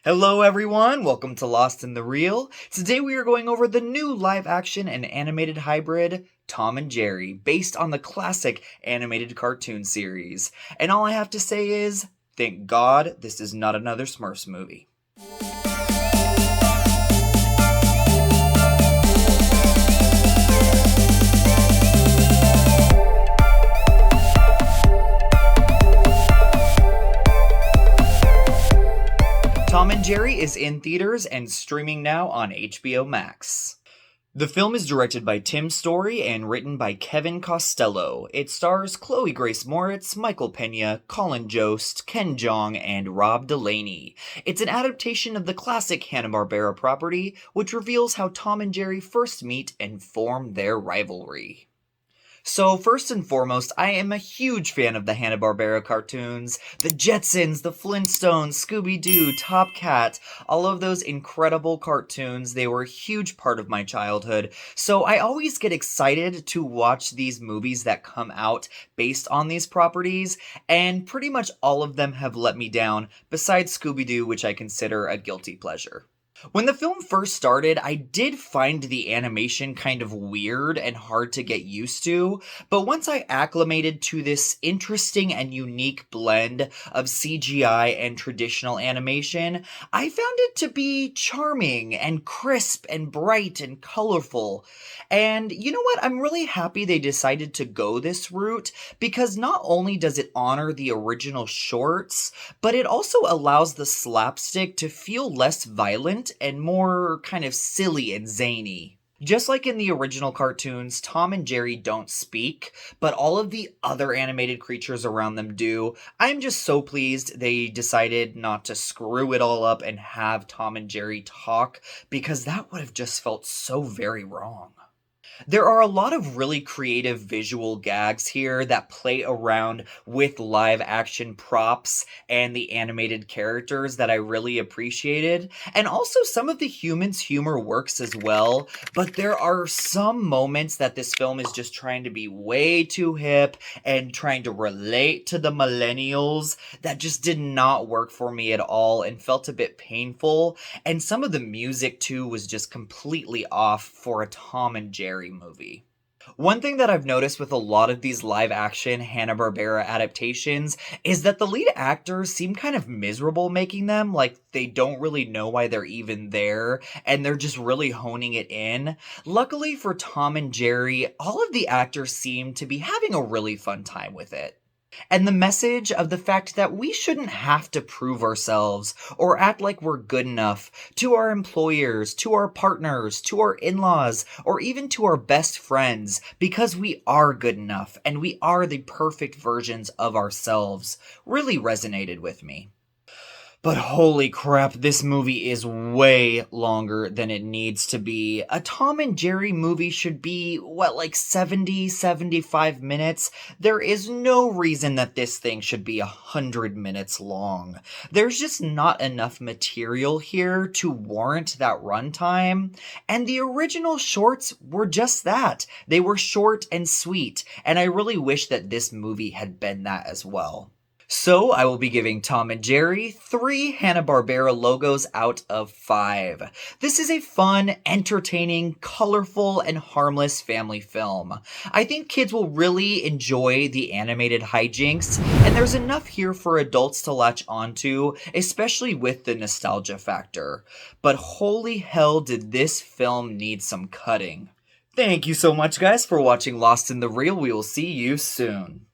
Hello everyone, welcome to Lost in the Reel. Today we are going over the new live action and animated hybrid, Tom and Jerry, based on the classic animated cartoon series. And all I have to say is, thank God this is not another Smurfs movie. Tom and Jerry is in theaters and streaming now on HBOMax. The film is directed by Tim Story and written by Kevin Costello. It stars Chloë Grace Moretz, Michael Peña, Colin Jost, Jeong, and Rob Delaney. It's an adaptation of the classic Hanna-Barbera property, which reveals how Tom and Jerry first meet and form their rivalry. So first and foremost, I am a huge fan of the Hanna-Barbera cartoons. The Jetsons, the Flintstones, Scooby-Doo, Top Cat, all of those incredible cartoons, they were a huge part of my childhood. So I always get excited to watch these movies that come out based on these properties, and pretty much all of them have let me down, besides Scooby-Doo, which I consider a guilty pleasure. When the film first started, I did find the animation kind of weird and hard to get used to, but once I acclimated to this interesting and unique blend of CGI and traditional animation, I found it to be charming and crisp and bright and colorful. And you know what? I'm really happy they decided to go this route, because not only does it honor the original shorts, but it also allows the slapstick to feel less violent and more kind of silly and zany. Just like in the original cartoons, Tom and Jerry don't speak, but all of the other animated creatures around them do. I'm just so pleased they decided not to screw it all up and have Tom and Jerry talk, because that would have just felt so very wrong. There are a lot of really creative visual gags here that play around with live action props and the animated characters that I really appreciated. And also some of the humans' humor works as well, but there are some moments that this film is just trying to be way too hip and trying to relate to the millennials that just did not work for me at all and felt a bit painful. And some of the music too was just completely off for a Tom and Jerry movie. One thing that I've noticed with a lot of these live action Hanna-Barbera adaptations is that the lead actors seem kind of miserable making them, like they don't really know why they're even there, and they're just really honing it in. Luckily for Tom and Jerry, all of the actors seem to be having a really fun time with it. And the message of the fact that we shouldn't have to prove ourselves or act like we're good enough to our employers, to our partners, to our in-laws, or even to our best friends, because we are good enough and we are the perfect versions of ourselves, really resonated with me. But holy crap, this movie is way longer than it needs to be. A Tom and Jerry movie should be, like 70, 75 minutes? There is no reason that this thing should be 100 minutes long. There's just not enough material here to warrant that runtime. And the original shorts were just that. They were short and sweet, and I really wish that this movie had been that as well. So I will be giving Tom and Jerry 3 Hanna-Barbera logos out of 5. This is a fun, entertaining, colorful, and harmless family film. I think kids will really enjoy the animated hijinks, and there's enough here for adults to latch onto, especially with the nostalgia factor. But holy hell did this film need some cutting. Thank you so much guys for watching Lost in the Reel. We will see you soon.